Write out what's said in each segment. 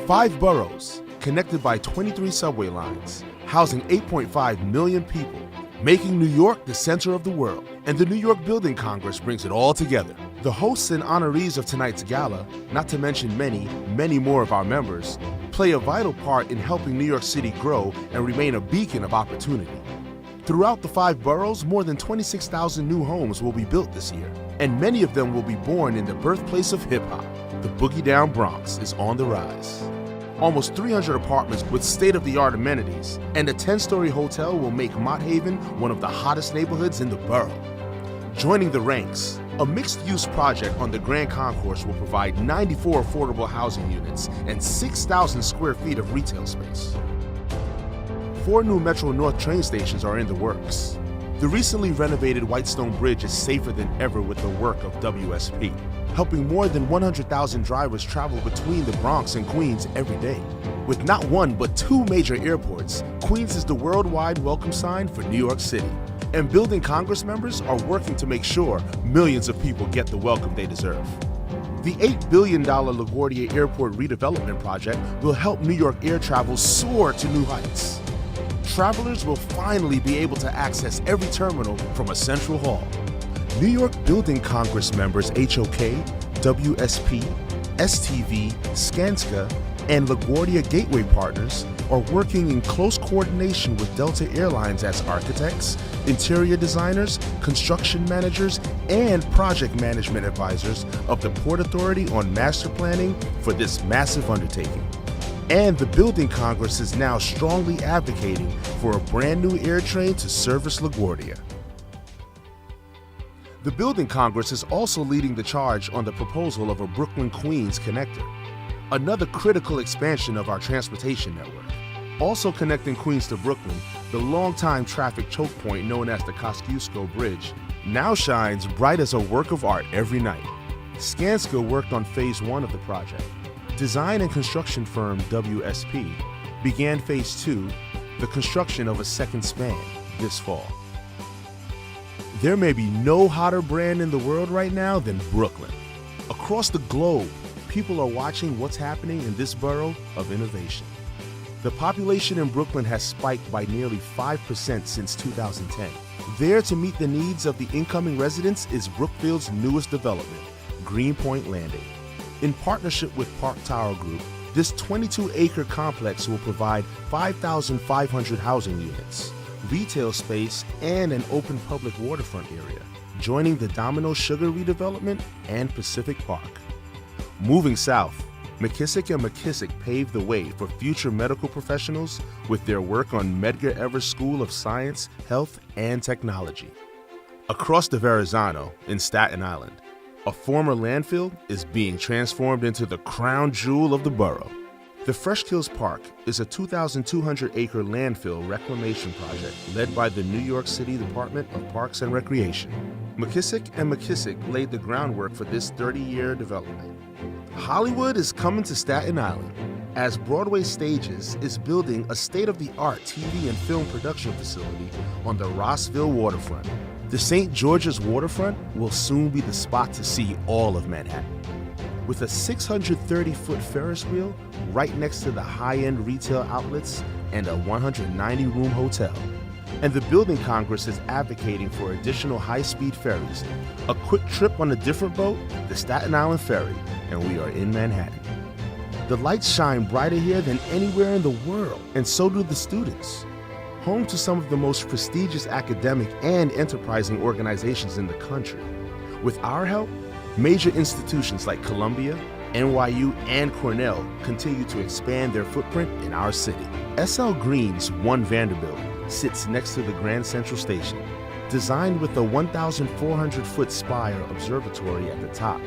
5 boroughs, connected by 23 subway lines, housing 8.5 million people, making New York the center of the world. And the New York Building Congress brings it all together. The hosts and honorees of tonight's gala, not to mention many, many more of our members, play a vital part in helping New York City grow and remain a beacon of opportunity. Throughout the 5 boroughs, more than 26,000 new homes will be built this year, and many of them will be born in the birthplace of hip-hop. The Boogie Down Bronx is on the rise. Almost 300 apartments with state-of-the-art amenities and a 10-story hotel will make Mott Haven one of the hottest neighborhoods in the borough. Joining the ranks, a mixed-use project on the Grand Concourse will provide 94 affordable housing units and 6,000 square feet of retail space. 4 new Metro North train stations are in the works. The recently renovated Whitestone Bridge is safer than ever with the work of WSP, helping more than 100,000 drivers travel between the Bronx and Queens every day. With not 1 but 2 major airports, Queens is the worldwide welcome sign for New York City. And Building Congress members are working to make sure millions of people get the welcome they deserve. The $8 billion LaGuardia Airport redevelopment project will help New York air travel soar to new heights. Travelers will finally be able to access every terminal from a central hall. New York Building Congress members HOK, WSP, STV, Skanska, and LaGuardia Gateway partners are working in close coordination with Delta Airlines as architects, interior designers, construction managers, and project management advisors of the Port Authority on master planning for this massive undertaking. And the Building Congress is now strongly advocating for a brand new air train to service LaGuardia. The Building Congress is also leading the charge on the proposal of a Brooklyn-Queens connector, another critical expansion of our transportation network. Also connecting Queens to Brooklyn, the longtime traffic choke point known as the Kosciuszko Bridge now shines bright as a work of art every night. Skanska worked on Phase 1 of the project. Design and construction firm WSP began Phase 2, the construction of a second span, this fall. There may be no hotter brand in the world right now than Brooklyn. Across the globe, people are watching what's happening in this borough of innovation. The population in Brooklyn has spiked by nearly 5% since 2010. There to meet the needs of the incoming residents is Brookfield's newest development, Greenpoint Landing. In partnership with Park Tower Group, this 22-acre complex will provide 5,500 housing units, retail space, and an open public waterfront area, joining the Domino Sugar redevelopment and Pacific Park. Moving south, McKissick & McKissick paved the way for future medical professionals with their work on Medgar Evers School of Science, Health, and Technology. Across the Verrazano in Staten Island, a former landfill is being transformed into the crown jewel of the borough. The Fresh Kills Park is a 2,200-acre landfill reclamation project led by the New York City Department of Parks and Recreation. McKissick & McKissick laid the groundwork for this 30-year development. Hollywood is coming to Staten Island as Broadway Stages is building a state-of-the-art TV and film production facility on the Rossville waterfront. The St. George's waterfront will soon be the spot to see all of Manhattan. With a 630-foot Ferris wheel right next to the high-end retail outlets and a 190-room hotel. And the Building Congress is advocating for additional high-speed ferries, a quick trip on a different boat, the Staten Island Ferry, and we are in Manhattan. The lights shine brighter here than anywhere in the world, and so do the students. Home to some of the most prestigious academic and enterprising organizations in the country. With our help, major institutions like Columbia, NYU, and Cornell continue to expand their footprint in our city. SL Green's One Vanderbilt sits next to the Grand Central Station, designed with a 1,400-foot spire observatory at the top.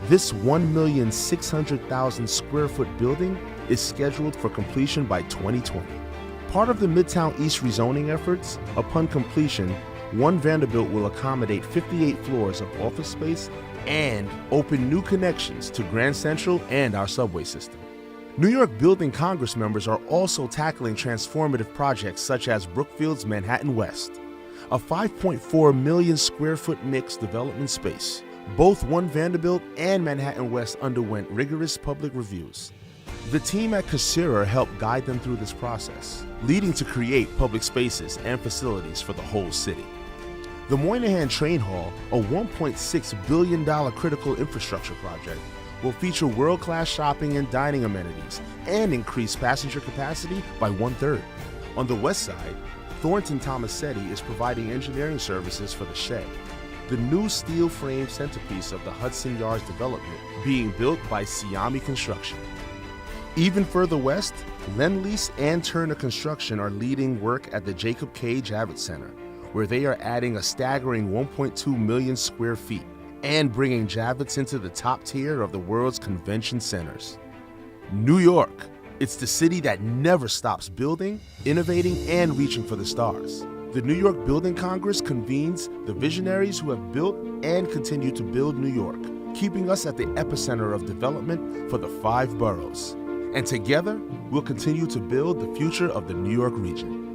This 1,600,000 square foot building is scheduled for completion by 2020. Part of the Midtown East rezoning efforts, upon completion, One Vanderbilt will accommodate 58 floors of office space and open new connections to Grand Central and our subway system. New York Building Congress members are also tackling transformative projects such as Brookfield's Manhattan West, a 5.4 million square foot mixed development space. Both One Vanderbilt and Manhattan West underwent rigorous public reviews, The team at Coursera helped guide them through this process, leading to create public spaces and facilities for the whole city. The Moynihan Train Hall, a $1.6 billion critical infrastructure project, will feature world-class shopping and dining amenities and increase passenger capacity by 1/3. On the west side, Thornton Tomasetti is providing engineering services for the Shed, the new steel frame centerpiece of the Hudson Yards development being built by Siami Construction. Even further west, Lendlease and Turner Construction are leading work at the Jacob K. Javits Center, where they are adding a staggering 1.2 million square feet and bringing Javits into the top tier of the world's convention centers. New York, it's the city that never stops building, innovating, and reaching for the stars. The New York Building Congress convenes the visionaries who have built and continue to build New York, keeping us at the epicenter of development for the 5 boroughs. And together, we'll continue to build the future of the New York region.